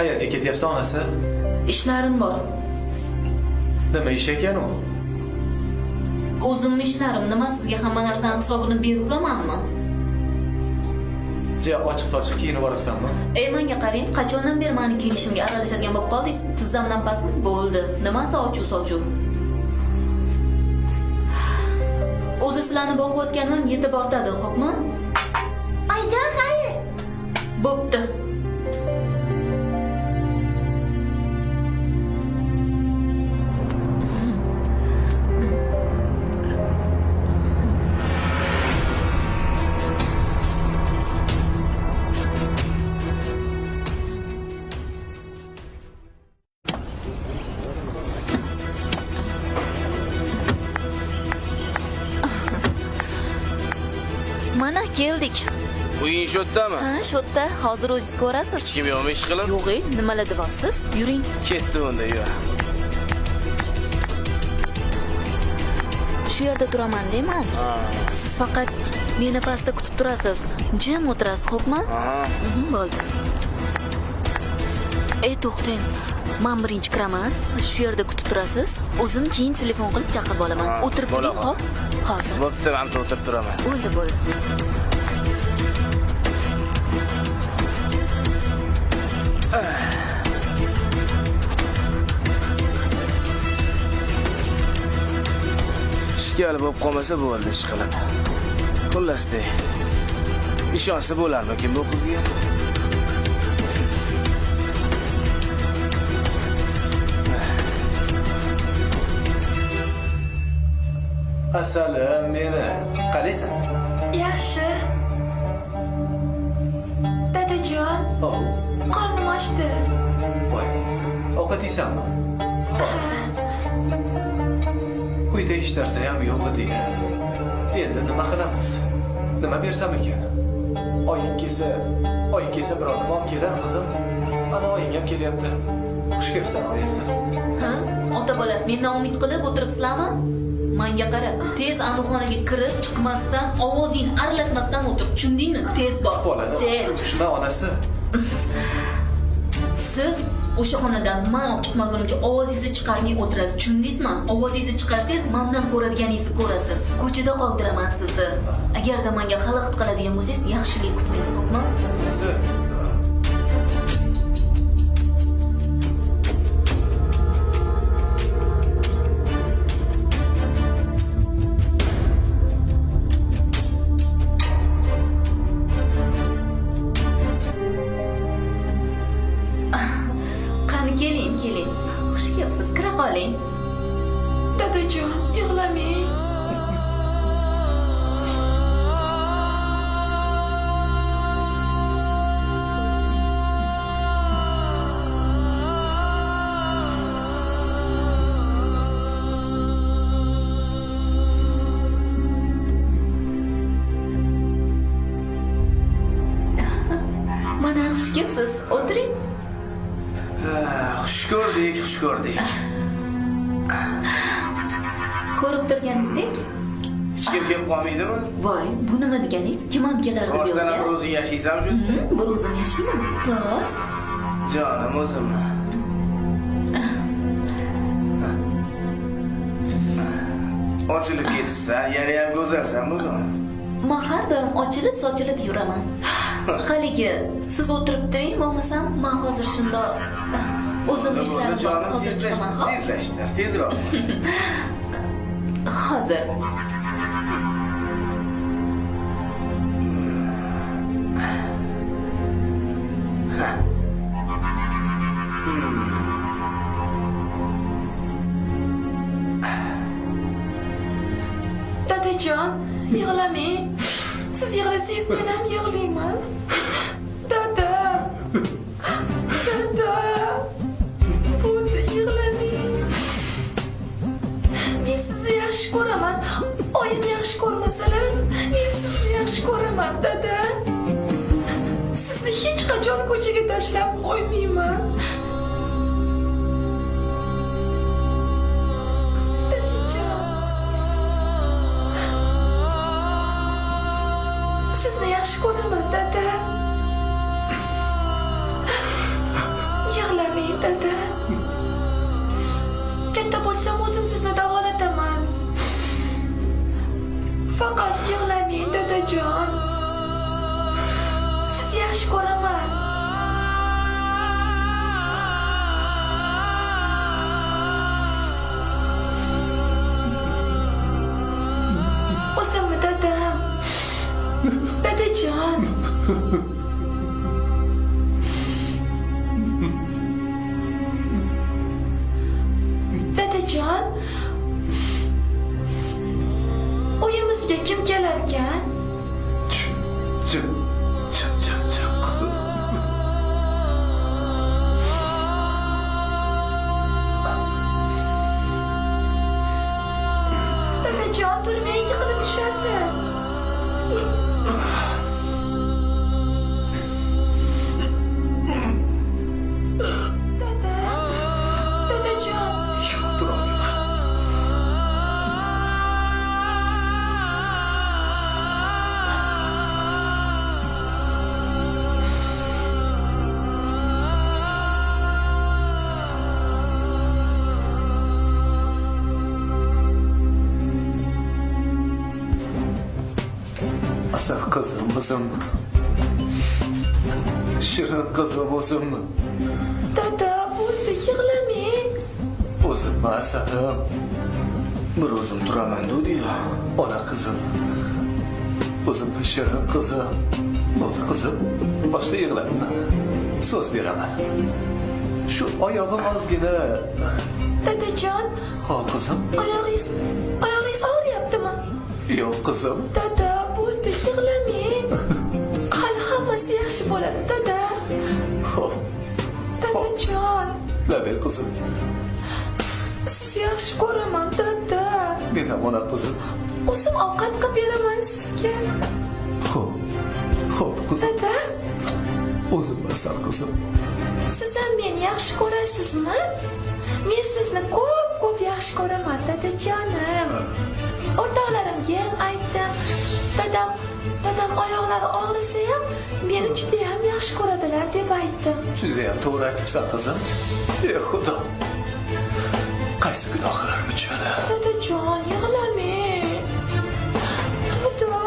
Qayerga ketyapsan onasi? İşlerim bor. Nima ish ekan u? O'zimning ishlarim nima sizga hamma narsaning hisobini beraveramanmi? Ochiq sochiq kiyinib boribsanmi? Menga qarang, qachondan beri meni kiyinishimga aralashadigan bo'lib qoldingiz? Tizzamdan pastmi? Bo'ldi. Nimasi ochuv-sochuv? O'zi sizlarni boqayotganim yetib ortadi, xo'pmi? Ayjon, xayr. Bo'pti. Mana keldik. Uying shu yerdami? Ha, shu yerda. Hozir o'zingiz ko'rasiz. Hech kim yo'qmi ish qilib? Yo'q, nimalar deyapsiz? Yuring. Ketdi unda, yur. Shu yerda turaman deyman. Siz faqat meni pastda kutib turasiz. Jim o'tirasiz, xo'pmi? Bo'ldi. To'xtang. Men birinchi kiraman. Shu yerda kutib turasiz. O'zim keyin telefon qilib chaqirib olaman. O'tirib turing, xo'p? Hozir. Bo'pti, men o'tirib turaman. Bo'ldi. Ishgali bo'lib qolmasa bo'ldi ish qilib. Xullas-de. Ishonsa bo'larmikin bu qizga? Asalim, meni. Qalaysan? Yaxshi. Dadajon, qornim ochdi. Voy. Ovqat yeysanmi? Xo'p. Uyda hech narsa ham yo'q edi. Endi nima qilamiz? Nima bersam ekan? Oying kelsa biror nima olib kelar qizim. Ana oying ham kelyapti. Xush kelibsan oyisi. Ha? Ota bola, mendan umid qilib o'tiribsizlarmi? Menga qara, tez anuxonaga kirib chiqmasdan, ovozingni aralatmasdan o'tir. Tushundingmi? Tez bor. Bolani tushma onasi. Siz o'sha xonadan men olib chiqmagunimcha ovozingizni chiqarmay o'tirasiz. Tushundingizmi? Ovozingizni chiqarsangiz, mendan ko'radiganingizni ko'rasiz. Ko'chada qoldiraman sizni. Agarda menga xalaqit qiladigan bo'lsangiz, yaxshilik kutmang, xo'pmi? Siz keling. Xush kelibsiz. Kira qoling. Dadajon, yig'lamang. Mana xush kelibsiz. O'tiring. Xush ko'rdik. Ko'rib turganingizdek. Hech kim kelib qolmaydimi? Voy, bu nima deganingiz? Kim ham kelardi bu Rostdan yerga? bir o'zing yashaysanmi shu yerda? Bir o'zim yashayman. Rost. Jonim o'zimmi? Ochilib ketibsan, yana ham go'zalsan bugun. Men har doim ochilib, sochilib yuraman. Haligi, siz o'tirib turing, bo'lmasam men hozir shundoq o'zim ishlarim bor, hozir chiqaman, xo'p? Tezlashtir, tezroq. Hozir. Dadajon, yig'lamang. Siz yig'lasangiz men ham yig'layman. Dada. Bo'ldi, yig'lamang. Men sizni yaxshi ko'raman. Oyim yaxshi ko'rmasalar, men sizni yaxshi ko'raman, dada. Sizni hech qachon ko'chaga tashlab qo'ymayman. Sizni yaxshi ko'raman, dada. dada. Katta bo'lsam o'zim sizni davolataman. Faqat yig'lamang dadajon. Siz yaxshi ko'raman. O'zimmi dadam? Dadajon. Dadajon. Uyimizga kim kelarkan? Jim qizim. Dadajon, turmay yiqilib tushasiz. Dadajon. Yo'q, turolmayman. Asal qizim o'zimmi? Shirin qizim o'zimmi? Dada, bo'ldi, yig'lamang. O'zimmi asalim? Bir o'zim turaman dedi-yu. Ona qizim. O'zimmi shirin qizim. Bo'ldi qizim, boshqa yig'lama. So'z beraman. Shu oyog'im ozgina. Dadajon, Xo'p qizim. oyog'ingiz og'riyaptimi? Yo'q qizim. Dada, bo'ldi, yig'lamang. Hali hammasi yaxshi bo'ladi, dada. Xo'p. Dadajon, Labay qizim. sizni yaxshi ko'raman, dada. Men ham ona qizim. O'zim ovqat qilib beraman sizga. Xo'p qizim. Dada, O'zim asal qizim. siz ham meni yaxshi ko'rasizmi? Men sizni ko'p yaxshi ko'raman, dadajonim. O'rtoqlarimga ham aytdim. Dadam oyoqlari og'risa ham meni juda ham yaxshi ko'radilar deb aytdim. Juda ham to'g'ri aytibsan qizim. Ey Xudo. Qaysi gunohlarim uchun? Dadajon, yig'lamang. Dada.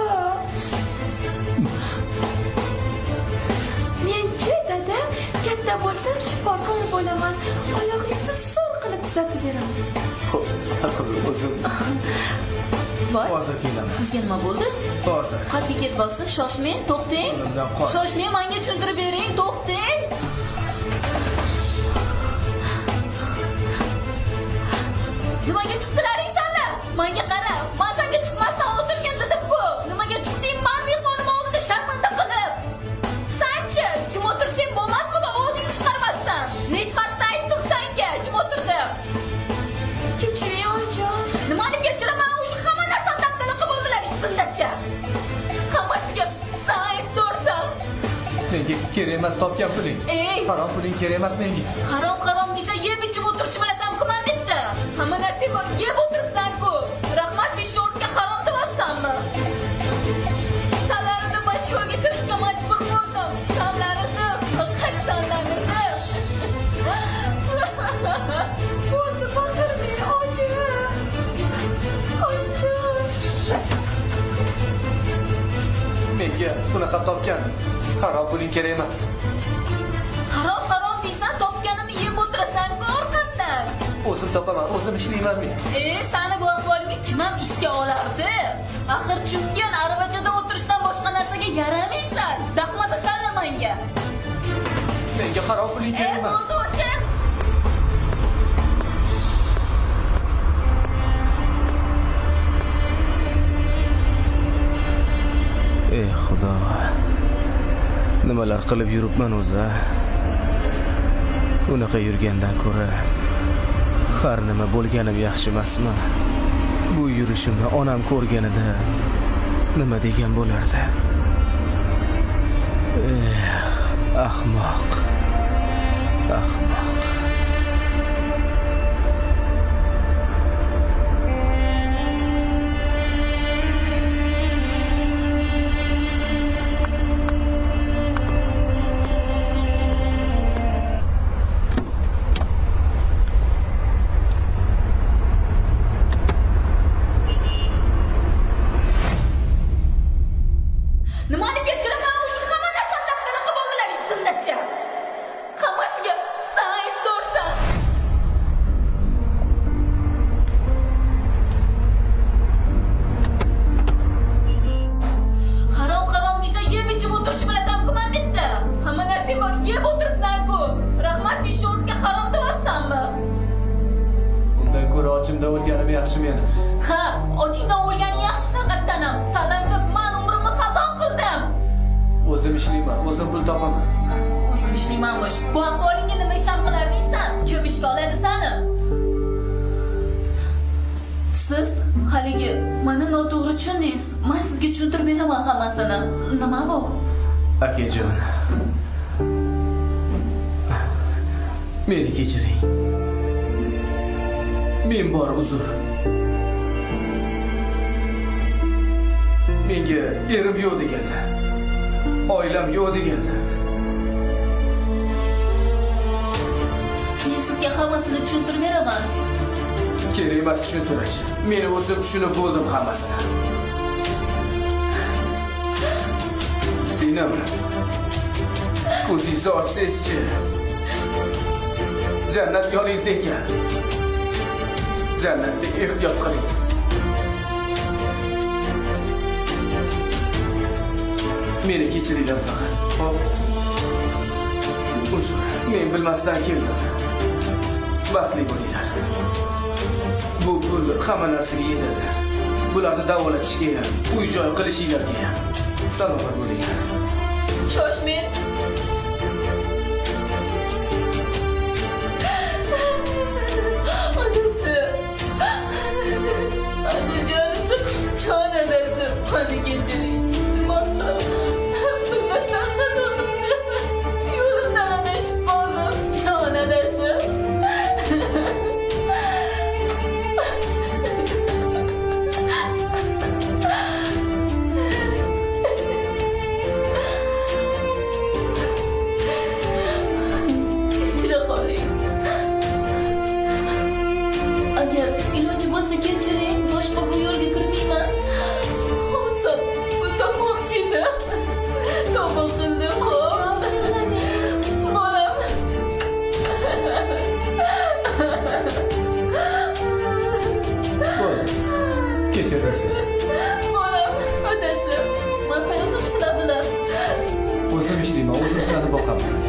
Men-chi, dada, katta bo'lsam shifokor bo'laman. Oyog'ingizni so'l qilib tuzatib beraman. Xo'p, qizim o'zim. Voy, Hozir kelamiz. sizga nima bo'ldi? Hozir. Qayerga ketyapsiz? Shoshmang, to'xtang. Qo'limdan qoch. Shoshmang, menga tushuntirib bering, to'xtang. Nimaga chiqdilaring sanlar? Menga qara. Men senga chiqmasdan o'tirgan dedim-ku. Nimaga chiqding? Men mehmonim oldida sharmanda qilib. Sanchi, jim o'tirsang bo'lmasmidi o'zingni chiqarmasdan? Necha marta aytdim senga, jim o'tirdim. Kechiring, oyijon. Nimani kechiraman? O'sha hamma narsani dabdala qilib oldilaring, sindacha. Hammasiga sen aybdorsan. Menga kerak emas topgan puling. Ey, Harom puling kerak emas menga. harom desa yeb ichib o'tirish bilan kuman bitta. Hamma narsa bor, yeb o'tiribsan-ku. Rahmat deyish o'rniga harom demaysanmi? Sanlarida bosh yo'lga kirishga majbur bo'ldim. Sanlarida, faqat sanlarida. Bo'ldi, baqirmang, oyi. Oyijon. Menga bunaqa topgan harom puling kerak emas. Harom deysan, topganimni yeb o'tirasan-ku orqamdan. O'zim topaman, o'zim ishlayman men. Sani bu ahvolingga kim ham ishga olardi? Axir chunkin aravachada o'tirishdan boshqa narsaga yaramaysan. Dahmasa sanla menga. Menga harom puling kerak emas. Ro'za o'chir. Ey Xudo. Nimalar qilib yuribman o'zi? Unaqa yurgandan ko'ra har nima bo'lganim yaxshi emasmi? Bu yurishimni onam ko'rganida nima degan bo'lardi? Ahmoq. ochimda o'lganim yaxshi meni. Ha, ochingdan o'lgani yaxshi faqatdanam. Salanga men umrimni xazon qildim. O'zim ishlayman, o'zim pul topaman. O'zim ishlaymanmish. Bu ahvolingga nima isham qilar deysan? Kim ishga oladi seni? Siz haligi meni noto'g'ri tushundingiz. Men sizga tushuntirib beraman hammasini. Nima bu? Akajon. Meni kechiring. Men bor uzr. Menga erim yo'q deganda, oilam yo'q deganda. Men sizga hammasini tushuntirib beraman. Kerak emas tushuntirish. Meni o'zim tushunib bo'ldim hammasini. Sinem. Ko'zingizni ochsangizchi. Jannat yoningizda ekan. Jannatda ehtiyot qiling. Meni kechiringlar faqat. Xo'p. Uzr, men bilmasdan keldim. Baxtli bo'linglar. Bu pul hamma narsaga yetadi. Bularni davolatishga ham, uy-joy qilishinglarga ham. Salomat bo'linglar. Shoshmang. Adasi. Adajonisi, jon adasi, meni kechiring. Bilmasdan qildim. Yo'limdan adashib qoldim. Jon adasi. Kechira qoling. Agar iloji bo'lsa kechiring, boshqa bu yo'lga kirmayman. Hozir pul topmoqchi edim. Tavba qildim, xo'p. Bolam. Bo'l. Kechirasiz. Bolam, adasi. Men hayotim sizlar bilan. O'zim ishlayman, o'zim sizlarni boqaman.